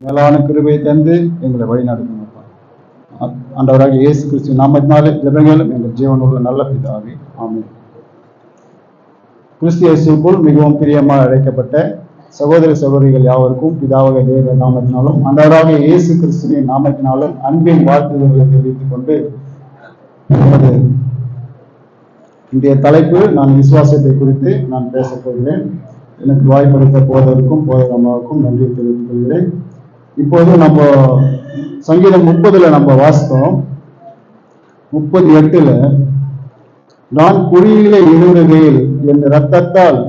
மேலான கிருபை தந்து எங்களை வழி நடத்துங்கப்பா. ஆண்டவராக இயேசு கிறிஸ்து நாமத்தினாலே ஜெபங்களும் எங்கள் ஜீவனுள்ள நல்ல பிதாவே, ஆமென். கிறிஸ்து இயேசுவுக்குள் மிகவும் பிரியமாக அழைக்கப்பட்ட சகோதர சகோதரிகள் யாவருக்கும் பிதாவாக தேவ நாமத்தினாலும் ஆண்டவராக இயேசு கிறிஸ்துவின் நாமத்தினாலும் அன்பின் வாழ்த்துதல்களை தெரிவித்துக் கொண்டு நமது இன்றைய தலைப்பு நான் விசுவாசத்தை குறித்து நான் பேசப் போகிறேன். எனக்கு வாய்ப்பளித்த போதற்கும் போதகமாவுக்கும் நன்றி தெரிவித்துக் கொள்கிறேன். இப்போது நம்ம சங்கீதம் 30 நம்ம வாசித்தோம். 38 நான் குழியிலே இழுகையில் என் இரத்தத்தால்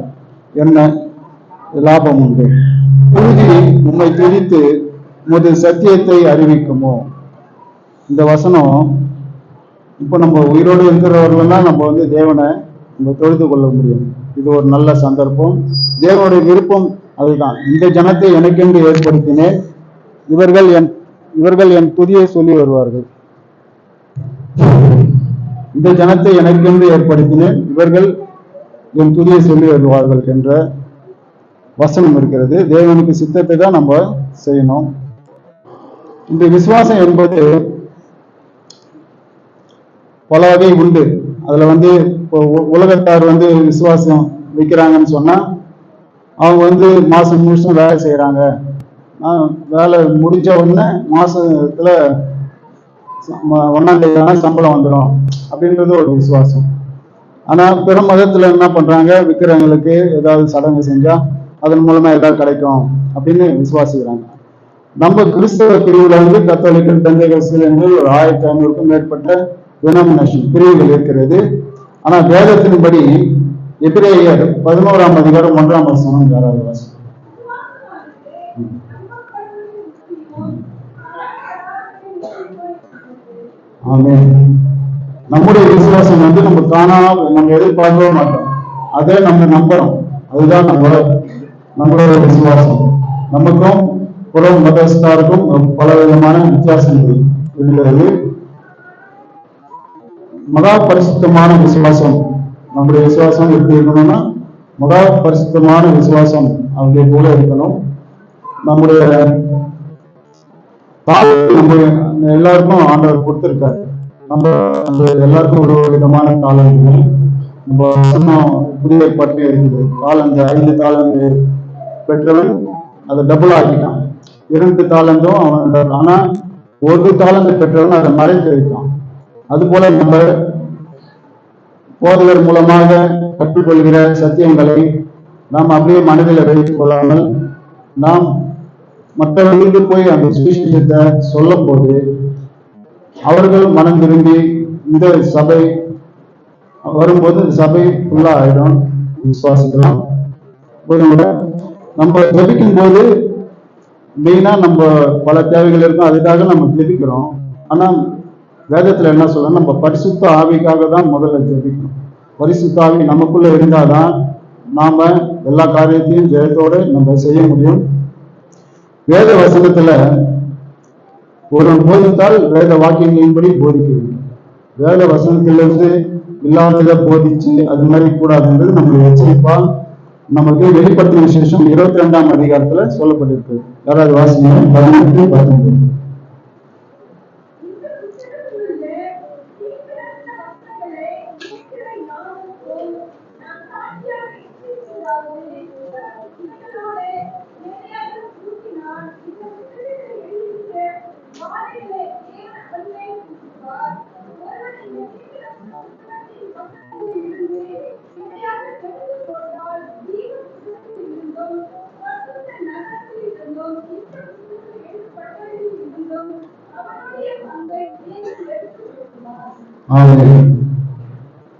என்ன லாபம் உண்டு, புழுதி உம்மை துதித்து உமது சத்தியத்தை அறிவிக்குமோ. இந்த வசனம் இப்போ நம்ம உயிரோடு இருக்கிறவர்கள் தான் நம்ம தேவனை நம்ம தொழுது கொள்ள முடியும். இது ஒரு நல்ல சந்தர்ப்பம். தேவனுடைய விருப்பம் அதுதான். இந்த ஜனத்தை எனக்கென்று ஏற்படுத்தினேன், இவர்கள் என் துதியை சொல்லி வருவார்கள். இந்த ஜனத்தை எனக்கென்று ஏற்படுத்தினேன், இவர்கள் என் துதியை சொல்லி வருவார்கள் என்ற வசனம் இருக்கிறது. தேவனுக்கு சித்தத்தை தான் நம்ம செய்யணும். இந்த விசுவாசம் என்பது பல வகை உண்டு. அதுல இப்போ உலகத்தார் விசுவாசம் வைக்கிறாங்கன்னு சொன்னா அவங்க மாசம் முழுசும் வேலை செய்யறாங்க. வேலை முடிஞ்ச உடனே மாசத்துல 1ஆம் தேதி சம்பளம் வந்துடும் அப்படின்றது ஒரு விசுவாசம். ஆனா பிற மதத்துல என்ன பண்றாங்க, விற்கிறவங்களுக்கு ஏதாவது சடங்கு செஞ்சா அதன் மூலமா ஏதாவது கிடைக்கும் அப்படின்னு விசுவாசிக்கிறாங்க. நம்ம கிறிஸ்தவ பிரிவுல கத்தோலிக்கல், பெந்தேகோஸ்தல் என்று ஒரு 1500க்கும் மேற்பட்ட டினாமினேஷன் பிரிவுகள் இருக்கிறது. ஆனா வேதத்தின்படி எபிரேயர் 11ஆம் அதிகாரம் 1ஆம் வசனம் யாராவது வாசம். ஆமென். நம்முடைய விசுவாசம் நம்ம நம்ம எதிர்பார்க்கவே மாட்டோம், அதை நம்ம நம்புறோம். அதுதான் நம்மளோட விசுவாசம். நமக்கும் புற மதஸ்தாருக்கும் பல விதமான வித்தியாசங்கள் இருக்கிறது. மகா பரிசுத்தமான விசுவாசம், நம்முடைய விசுவாசம் எப்படி இருக்கணும்னா மகா பரிசுத்தமான விசுவாசம் அவங்க போல இருக்கணும். நம்முடைய நம்ம எல்லாருக்கும் ஆண்டவர் கொடுத்திருக்காரு. நம்ம எல்லாருக்கும் ஒரு விதமான காலங்கள் நம்ம புதிய ஏற்பாட்டிலே இருக்குது. காலங்கள் 5 தாளந்து பெற்றவன் அதை டபுள் ஆக்கிட்டான். 2 தாளந்தும் அவன், ஆனா 1 தாளந்து பெற்றவன் அதை மறைத்து வைத்தான். அது போல நம்ம போதகர் மூலமாக கற்றுக்கொள்கிற சத்தியங்களை நாம் அப்படியே மனதில் வைத்துக் கொள்ளாமல் நாம் மற்றவர்களுக்கு போய் அந்த சுவிசேஷத்தை சொல்லும் போது அவர்கள் மனம் திரும்பி இந்த சபை வரும்போது சபை ஃபுல்லா ஆயிடும். விசுவாசிக்கலாம். நம்ம ஜெபிக்கும் போது மெயினா நம்ம பல தேவைகள் இருக்கும், அதுக்காக நம்ம ஜெபிக்கிறோம். ஆனா வேதத்துல என்ன சொல்ல, நம்ம பரிசுத்த ஆவிக்காக தான் முதல்ல ஜெபிக்கணும். பரிசுத்த ஆவி நமக்குள்ள இருந்தாதான் நாம எல்லா காரியத்தையும் ஜெயத்தோட நம்ம செய்ய முடியும். வேத வசனத்துல ஒரு போதித்தால் வேத வாக்கியங்களின்படி போதிக்க வேண்டும். வேத வசனத்திலிருந்து இல்லாததை போதிச்சு அது மாதிரி கூடாதுன்றது நம்மளுடைய எச்சரிப்பா நமக்கு வெளிப்படுத்தின விசேஷம் 22ஆம் அதிகாரத்துல சொல்லப்பட்டிருக்கு. யாராவது வாசிங்க 18-19.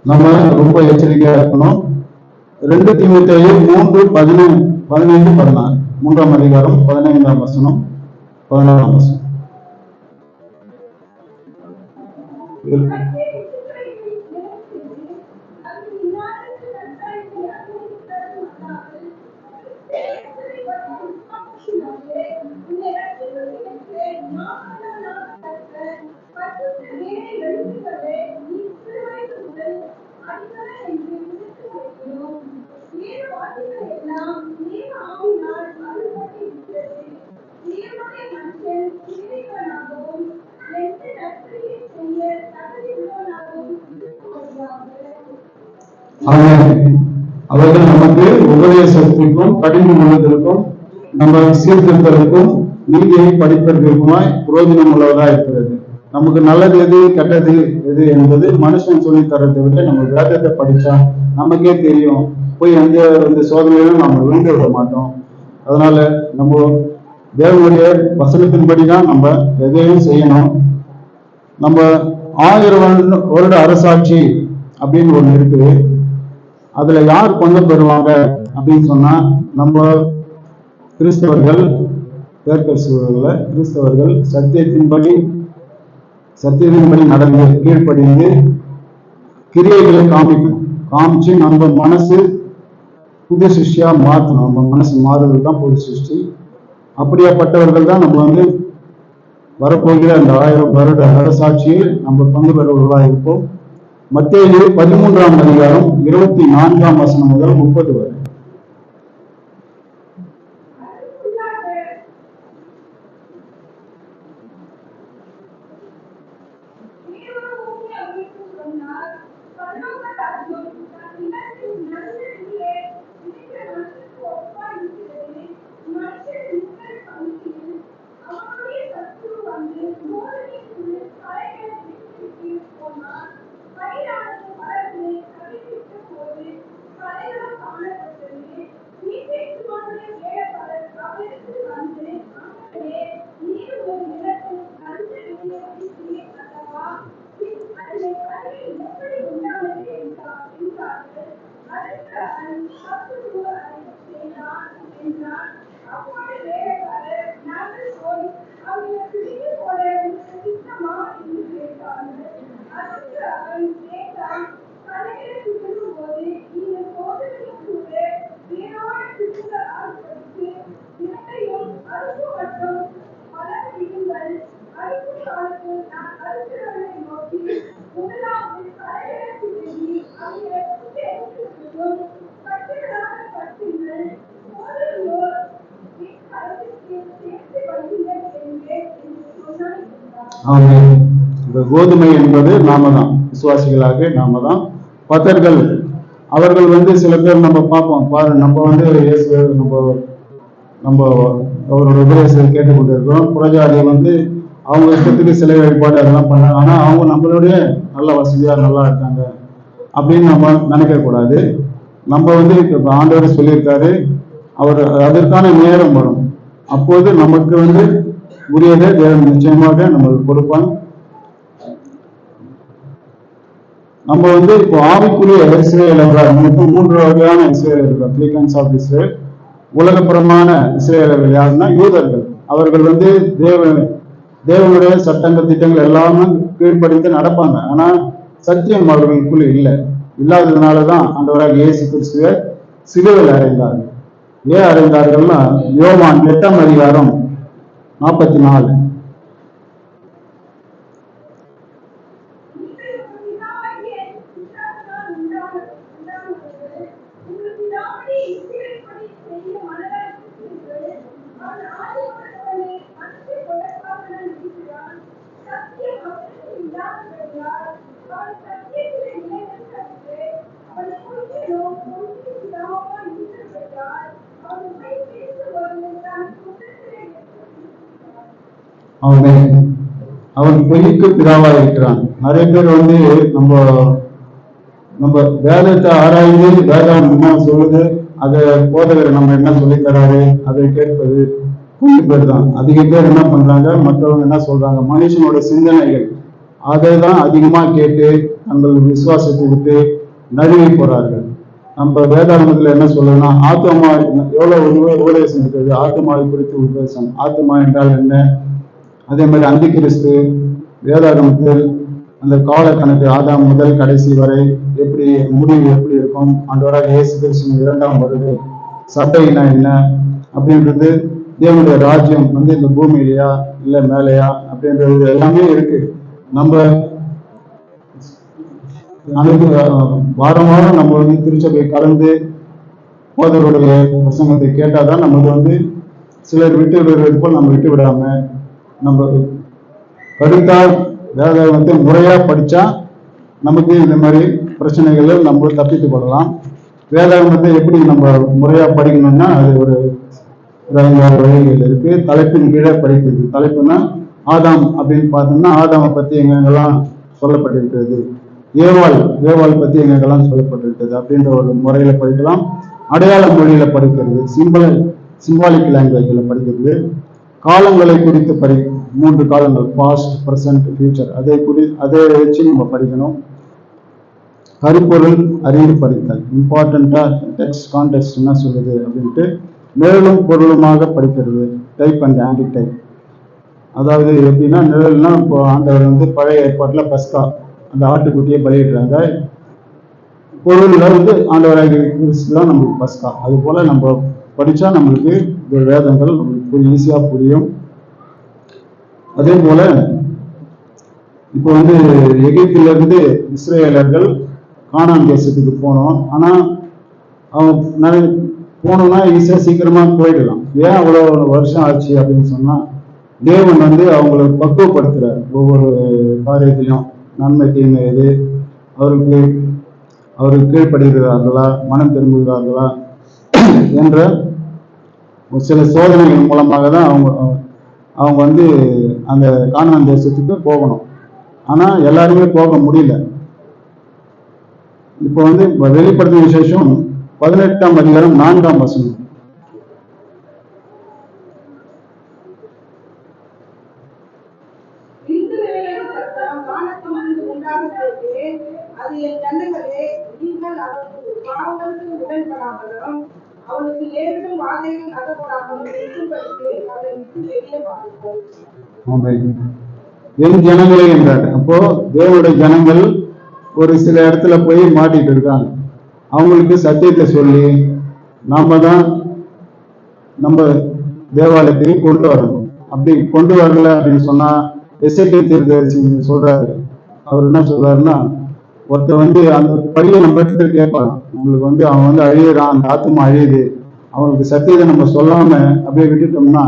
நம்ம ரொம்ப எச்சரிக்கையா இருக்கணும். 2 தீமோத்தேயு 3:15-16 3ஆம் அதிகாரம் 15ஆம் வசனம் 16ஆம் வசனம். அவர்கள் நமக்கு உபதேசத்திற்கும் கடிந்து கொள்வதற்கும் நம்ம சீர்திருத்தத்திற்கும் நீதியை படிப்பதற்குமாய் பிரயோஜனம் உள்ளதா இருக்கிறது. நமக்கு நல்லது எது கெட்டது எது என்பது மனுஷன் சொல்லி தரதை விட நம்ம வேதத்தை படிச்சா நமக்கே தெரியும். போய் எந்த சோதனையிலும் நம்ம விழுந்து விட மாட்டோம். அதனால நம்ம தேவனுடைய வசனத்தின்படிதான் நம்ம எதையும் செய்யணும். நம்ம 1000 வருட அரசாட்சி அப்படின்னு ஒண்ணு இருக்குது. அதுல யார் பங்கு பெறுவாங்க அப்படின்னு சொன்னா நம்ம கிறிஸ்தவர்கள், கிறிஸ்தவர்கள் சத்தியத்தின்படி நடந்து கீழ்ப்படிந்து கிரியைகளை காமிச்சு நம்ம மனசு புது சிருஷ்டியா மாற்றணும். நம்ம மனசு மாறுதல் தான் புது சிருஷ்டி. அப்படியாப்பட்டவர்கள் தான் நம்ம வரப்போகிற அந்த 1000 வருட அரசாட்சியில் நம்ம பங்கு பெறுவர்களாக இருப்போம். மத்தேயு 13ஆம் அதிகாரம் 24ஆம் வசனம் முதல் 30 வரை. இந்த கோதுமை என்பது நாம தான், விசுவாசிகளாக நாம தான். பத்தர்கள் அவர்கள் சில பேர் நம்ம பார்ப்போம் பாரு, நம்ம இயேசு நம்ம அவரோட உபதேசத்தை கேட்டுக்கொண்டு இருக்கிறோம். புறஜாதி அவங்க இஷ்டத்துக்கு சிலை வழிபாடு அதெல்லாம் பண்ணாங்க. ஆனா அவங்க நம்மளுடைய நல்ல வசதியா நல்லா இருக்காங்க அப்படின்னு நம்ம நினைக்க கூடாது. நம்ம இப்ப ஆண்டவர் சொல்லியிருக்காரு, அவர் அதற்கான நேரம் வரும். அப்போது நமக்கு உரியதை தேவன் நிச்சயமாக நம்மளுக்கு கொடுப்பான். நம்ம இப்போ ஆவிக்குரிய இஸ்ரேல் என்றால் நமக்கு 3 வகையான இஸ்ரேல் இருக்கு. அப்ளிகன்ஸ் ஆஃப் இஸ்ரேல். உலகப்புறமான இஸ்ரேலர்கள் யாருன்னா யூதர்கள். அவர்கள் தேவனுடைய சட்டங்கள் திட்டங்கள் எல்லாமே கீழ்படித்து நடப்பாங்க. ஆனா சத்தியம் அவர்களுக்குள்ள இல்லாததுனாலதான் ஆண்டவராக இயேசு கிறிஸ்துவை சிலுவையில் அறைந்தார்கள். ஏன் அறைந்தார்கள்னா யோவான் 8ஆம் அதிகாரம் 44. அவன் பொய்க்கு பிதாவாக இருக்கிறான். நிறைய பேர் நம்ம வேதத்தை ஆராய்ந்து வேதம் என்ன சொல்லுது, அதை போதகர் நம்ம என்ன சொல்லி தராரு அதை கேட்பது கொஞ்சம் பேர் தான். அதிக பேர் என்ன பண்றாங்க, மற்றவங்க என்ன சொல்றாங்க, மனுஷனோட சிந்தனைகள் அதை தான் அதிகமா கேட்டு தங்கள் விசுவாசத்தை விட்டு நழுவி போறார்கள். நம்ம வேதாகமத்துல என்ன சொல்லுன்னா, ஆத்மா எவ்வளவு உபதேசம் இருக்குது, ஆத்மாவை குறித்து உபதேசம். ஆத்மா என்றால் என்ன? அதே மாதிரி அந்தி கிறிஸ்து வேதாகமத்தில் அந்த கால கணக்கு ஆதாம் முதல் கடைசி வரை எப்படி முடிவு எப்படி இருக்கும், ஆண்டவராக இயேசு கிறிஸ்து 2ஆம் வருகை, சபைனா என்ன அப்படின்றது, தேவனுடைய ராஜ்யம் இந்த பூமியிலையா இல்ல மேலையா அப்படின்றது எல்லாமே இருக்கு. நம்ம வாரம் வாரம் நம்ம திருச்சபை கலந்து போதருடைய பிரசங்கத்தை கேட்டாதான் நமக்கு சிலர் விட்டு விடுறது போல் நம்ம விட்டு விடாம நம்ம கருத்தா வேதாகமத்தை முறையா படிச்சா நமக்கு இந்த மாதிரி பிரச்சனைகளை நம்ம தப்பித்து கொள்ளலாம். வேதாகமத்தை எப்படி நம்ம முறையா படிக்கணும்னா அது ஒரு 5 வழிகள் இருக்கு. தலைப்பின் கீழே படிக்கிறது. தலைப்புனா ஆதாம் அப்படின்னு பார்த்தோம்னா ஆதாமை பத்தி எங்கெங்கெல்லாம் சொல்லப்பட்டிருக்கிறது, ஏவாள் பத்தி எங்கெங்கெல்லாம் சொல்லப்பட்டிருக்கிறது அப்படின்ற ஒரு முறையில படிக்கலாம். அடையாள மொழியில படிக்கிறது, சிம்பாலிக் லாங்குவேஜ்ல படிக்கிறது. காலங்களை குறித்து 3 காலங்கள், பாஸ்ட், பிரசன்ட், ஃபியூச்சர், அதை வச்சு நம்ம படிக்கணும். கருப்பொருள் அறிந்து படித்தல், இம்பார்ட்டண்டா டெக்ஸ்ட் கான்டெக்ஸ்ட் என்ன சொல்லுது அப்படின்ட்டு நிழலும் பொருளுமாக படிக்கிறது. டைப் அண்ட் ஆன்டி டைப், அதாவது எப்படின்னா நிழல்னா இப்போ ஆண்டவர் பழைய ஏற்பாட்டில் பஸ்கா அந்த ஆட்டுக்குட்டியை பலியிடுறாங்க. பொருள்ல ஆண்டவராக கிறிஸ்து தான் நம்மளுக்கு பஸ்கா. அது போல நம்ம படிச்சா நம்மளுக்கு இந்த வேதங்கள் ஈஸியா புரியும். அதே போல இப்போ எகிப்தில இருந்து இஸ்ரேலர்கள் கானான் தேசத்துக்கு போனோம். ஆனா அவங்க போனோம்னா ஈஸியா சீக்கிரமா போயிடலாம். ஏன் அவ்வளவு வருஷம் ஆச்சு அப்படின்னு சொன்னா தேவன் அவங்களை பக்குவப்படுத்துறார். ஒவ்வொரு காரியத்திலையும் நன்மை தீமை எது, அவருக்கு கீழ்ப்படுகிறார்களா, மனம் திரும்புகிறார்களா என்ற சில சோதனைகள் மூலமாக தான் அவங்க அந்த கானான் தேசத்துக்கு போகணும். ஆனா எல்லாருமே போக முடியல. இப்போ வெளிப்படுத்தும் விசேஷம் 18ஆம் அதிகாரம் 4ஆம் வசனம். என் ஜனங்களே என்றார். அப்போ தேவனுடைய ஜனங்கள் ஒரு சில இடத்துல போய் மாட்டிட்டு இருக்காங்க. அவங்களுக்கு சத்தியத்தை சொல்லி நாம தான் நம்ம தேவாலயத்துக்கு கொண்டு வரணும். அப்படி கொண்டு வரல அப்படின்னு சொன்னா எஸ்ஐடி தீர்க்கதரிசி சொல்றாரு. அவர் என்ன சொல்றாருன்னா, ஒருத்தர் அந்த பழியை நம்ம இடத்துல கேட்பாங்க. உங்களுக்கு அவன் அழியிறான், அந்த ஆத்மா அழியுது, அவனுக்கு சத்தியத்தை நம்ம சொல்லாம அப்படியே விட்டுட்டோம்னா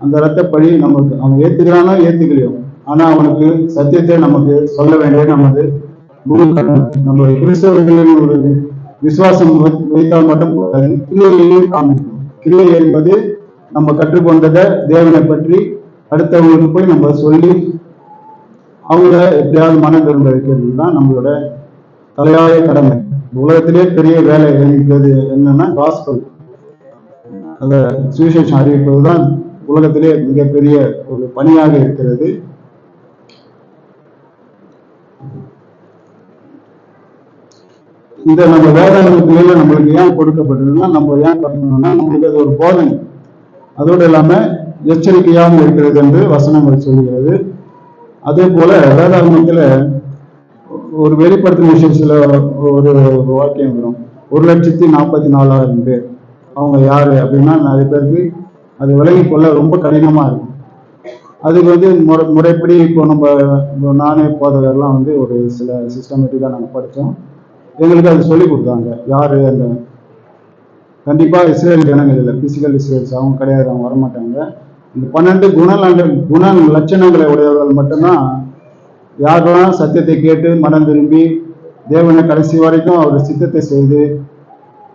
அந்த ரத்த பழி நமக்கு அவன் ஏத்துக்கிறானோ ஏத்துக்கலையோ, ஆனா அவனுக்கு சத்தியத்தை நமக்கு சொல்ல வேண்டிய நமது நம்ம கிறிஸ்தவர்களின் ஒரு விசுவாசம் வைத்தால் மட்டும் கிரியையையும் காமிக்கணும். கிரியை என்பது நம்ம கற்றுக்கொண்டதை தேவனை பற்றி அடுத்தவங்களுக்கு போய் நம்ம சொல்லி அவங்கள எப்படியாவது மனம் திரும்ப வைக்கிறது தான் நம்மளோட தலையாய கடமை. உலகத்திலே பெரிய வேலை இருக்கிறது என்னன்னா காஸ்பல், அந்த சுவிசேஷம் அறிவிப்பது தான் உலகத்திலே மிகப்பெரிய ஒரு பணியாக இருக்கிறது. இந்த நம்ம வேதாகமத்தில நம்மளுக்கு ஏன் கொடுக்கப்பட்டதுன்னா, நம்ம ஏன் பண்ணணும்னா நம்மளுக்கு அது ஒரு போதனை, அதோடு இல்லாம எச்சரிக்கையாகவும் இருக்கிறது என்று வசனங்கள் சொல்கிறது. அதே போல வேதாகமத்துல ஒரு வெளிப்படுத்தும் விஷயத்துல ஒரு வாக்கியம் வரும், 1,44,000 பேர். அவங்க யாரு அப்படின்னா நிறைய பேருக்கு அது விலகி கொள்ள ரொம்ப கடினமா இருக்கும். அதுக்கு முறைப்படி இப்போ நம்ம நானே போதவர்லாம் ஒரு சில சிஸ்டமேட்டிக்கா நாங்கள் படித்தோம். எங்களுக்கு அது சொல்லி கொடுத்தாங்க. யாரு அந்த கண்டிப்பா இஸ்ரேல் ஜனங்கள் இல்லை, பிசிக்கல் இஸ்ரேல்ஸ் அவங்க கிடையாது, அவங்க வரமாட்டாங்க. இந்த 12 குண லட்சணங்களை உடையவர்கள் மட்டும்தான் யாரெல்லாம் சத்தியத்தை கேட்டு மனம் திரும்பி தேவனை கடைசி வரைக்கும் அவர் சித்தத்தை செய்து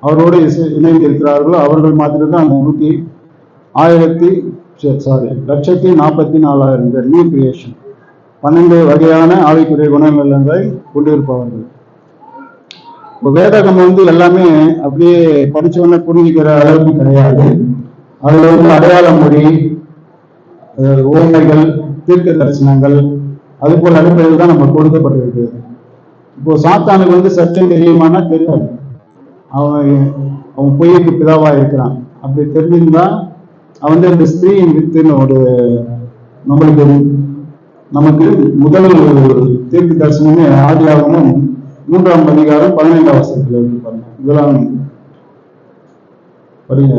அவரோடு இணைந்து இருக்கிறார்களோ அவர்கள் மாத்திரம்தான் அந்த 1,44,000 பேர் நியூ கிரியேஷன், 12 வகையான ஆவிக்குரிய குணநலங்களை கொண்டிருப்பவர்கள். வேதகம் எல்லாமே அப்படியே படிச்சவொன்னே புரிஞ்சுக்கிற அளவுக்கு கிடையாது. அதுல அடையாள மொழி, ஓமைகள், தீர்க்க தரிசனங்கள், அது போல அடிப்படையில் தான் நம்ம கொடுக்கப்பட்டிருக்கு. இப்போ சாத்தானுக்கு சத்தியம் தெரியுமானா தெரியாது. அவன் பொய்யுக்கு பிதாவா இருக்கிறான். அப்படி தெரிஞ்சிருந்தா அவன் இந்த ஸ்திரீயின் வித்துன்னு ஒரு நமக்கு முதல் தீர்க்க தரிசனமே ஆதியாகமும் 3ஆம் அதிகாரம் 15ஆம் வசனத்துல இருக்கு பாருங்க. இதெல்லாம் படிங்க.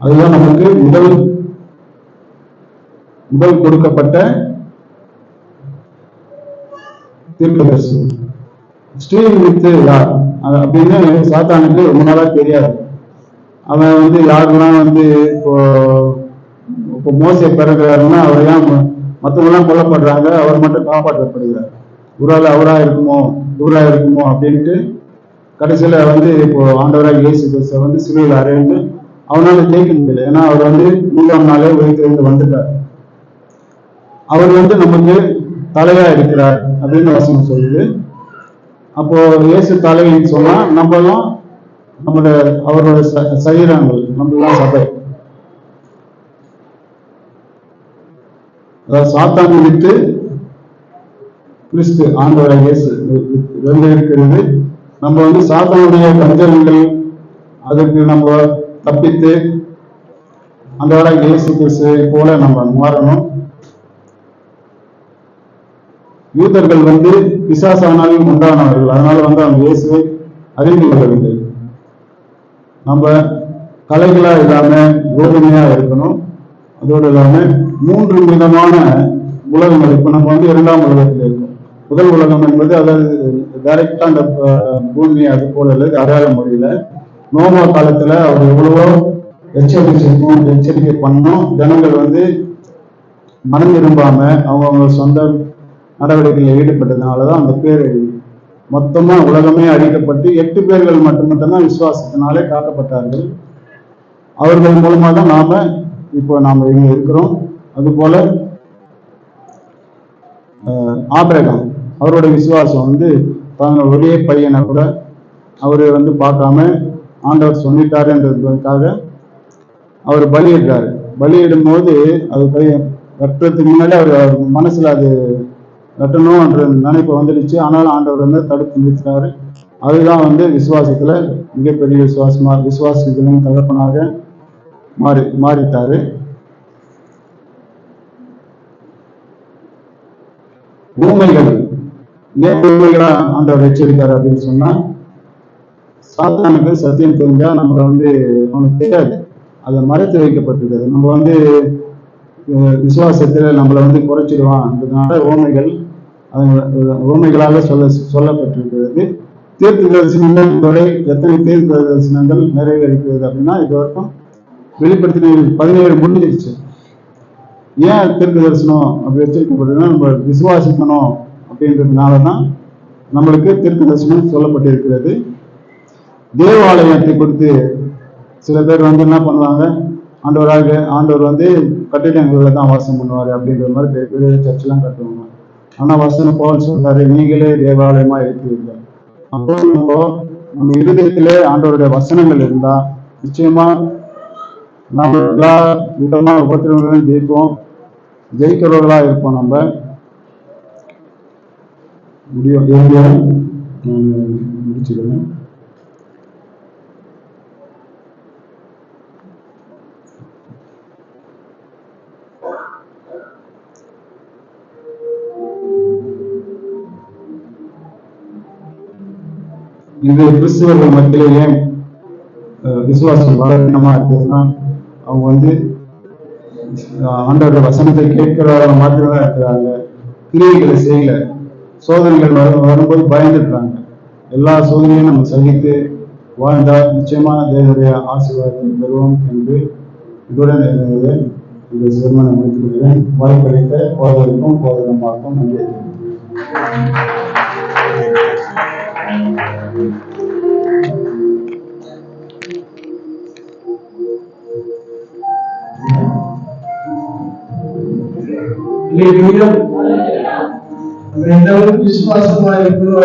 அதுதான் நமக்கு முதல் கொடுக்கப்பட்ட தீர்க்கதரிசி. ஸ்டீவ் வித்து யார் அப்படின்னு சாத்தானுக்கு ரொம்ப நாளா தெரியாது. அவன் வந்து யாருக்கெல்லாம் வந்து இப்போ மோசை பிறகுறாருன்னா அவர் ஏன் மற்றவங்களாம் கொல்லப்படுறாங்க, அவர் மட்டும் காப்பாற்றப்படுகிறார், ஒருவேளை இவரா இருக்குமோ அப்படின்ட்டு கடைசியில வந்து இப்போ ஆண்டவராக இயேசு கிறிஸ்துவை வந்து சிலுவையில் அறைந்து அவனால ஜெயிக்க முடியல. ஏன்னா அவர் வந்து 3ஆம் நாளே உயிர்த்தெழுந்து வந்துட்டார். அவர் வந்து நமக்கு தலையா இருக்கிறார் அப்படின்னு வசனம் சொல்லுது. அப்போ இயேசு தலைன்னு சொன்னா நம்மளும் அவரோட சரீரங்கள் நம்மளாம் சபை. அதாவது சாத்தானை விட்டு கிறிஸ்து ஆண்டவராக இயேசு ரெண்டு இருக்கிறது. நம்ம வந்து சாத்தானுடைய கஞ்சங்கள் அதுக்கு நம்ம தப்பித்து ஆண்டவராக இயேசு கிறிஸ்து போல நம்ம மாறணும். யூதர்கள் வந்து பிசாசானாலும் உண்டானவர்கள், அதனால வந்து அவங்க இயேசுவை அறிந்து கொள்ளவில்லை. நம்ம கலைகளா இல்லாம கோதுமையா இருக்கணும். அதோடு இல்லாம 3 விதமான உலகங்கள். இப்ப நம்ம வந்து 2ஆம் உலகத்தில் இருக்கோம். முதல் உலகம் என்பது அதாவது டைரக்டா அந்த பூமி அது போல இல்லை, அடையாள முறையில. நோவா காலத்துல அவர் எவ்வளவோ எச்சரிக்கை பண்ணோம். ஜனங்கள் வந்து மனம் திரும்பாம அவங்க சொந்த நடவடிக்கையில் ஈடுபட்டதுனாலதான் அந்த பேர் மொத்தமா உலகமே அழிக்கப்பட்டு 8 பேர்கள் மட்டும்தான் விசுவாசத்தினாலே காக்கப்பட்டார்கள். அவர்கள் மூலமா தான் நாம இங்க இருக்கிறோம். அது போல ஆபிரகாம் அவரோட விசுவாசம் வந்து தாங்கள் ஒரே பையனை கூட அவரு வந்து பார்க்காம ஆண்டவர் சொல்லிட்டாருன்றதுக்காக அவர் பலியிடுறாரு. பலியிடும் போது அது வெட்டுறதுக்கு முன்னாடி அவர் மனசுல அது வெட்டணும்ன்ற நினைப்பு வந்துடுச்சு. ஆனாலும் ஆண்டவர் வந்து தடுத்து நிறுத்தினாரு. அதுதான் வந்து விசுவாசத்துல மிகப்பெரிய விசுவாசிகளின் தகப்பனாக மாறிட்டாரு. ஊமைகள் ஏன் ஊமைகளா ஆண்டவர் எச்சரித்தாரு அப்படின்னு சொன்னா, சாத்தானுக்கு சத்தியம் தெரிஞ்சா நம்மளை வந்து அவனுக்கு தெரியாது, அதை மறைத்து வைக்கப்பட்டிருக்காது. நம்ம வந்து விசுவாசத்துல நம்மளை வந்து குறைச்சிடுவான். அதனால ஊமைகளாக சொல்லப்பட்டிருக்கிறது. தீர்க்க தரிசனங்கள் வரை எத்தனை தீர்க்க தரிசனங்கள் நிறைவேறிக்கிறது அப்படின்னா, இது வரைக்கும் வெளிப்படுத்தின 17 முடிஞ்சிருச்சு. ஏன் தீர்க்க தரிசனம் அப்படி எச்சரிக்கப்படுதுன்னா, நம்ம விசுவாசிக்கணும் அப்படின்றதுனாலதான் நம்மளுக்கு தீர்க்க தரிசனம் சொல்லப்பட்டிருக்கிறது. தேவாலயத்தை கொடுத்து சில பேர் வந்து என்ன பண்ணுவாங்க, ஆண்டவர் வந்து கட்டிடங்கள்ல தான் வாசம் பண்ணுவாரு அப்படின்ற மாதிரி பெரிய பெரிய சர்ச்செல்லாம் கட்டுவாங்க. ஆனா வசனம் பவுல் சொல்றாரு, நீங்களே தேவாலயமா இருக்கிறீர்கள். அப்போ நம்ம இருதயத்திலே ஆண்டவருடைய வசனங்கள் இருந்தா நிச்சயமா நம்ம எல்லா விதமான உபத்திரங்களையும் ஜெயிக்கிறவர்களா இருப்போம். நம்ம முடிச்சுக்கிறேன். இந்த கிறிஸ்துவர்கள் மத்தியில ஏன் விசுவாசம் பலவீனமா இருக்குதுன்னா, அவங்க வந்து ஆண்டவருடைய வசனத்தை கேட்கிறவங்க மாத்திரம்தான் இருக்கிறாங்க, கிரியைகளை செய்யல. சோதனைகள் வரும்போது பயந்துடுறாங்க. எல்லா சோதனையும் நம்ம சகித்து வாழ்ந்தால் நிச்சயமா தேவனுடைய ஆசீர்வாதத்தை பெறுவோம் என்று இதுடன் இந்த சிறுமனை முடித்துக் கொள்கிறேன். வாய்ப்பளித்த போதற்கும் போதகமாக்கும் நன்றி. விசுவாசமா இருக்கிறோம்.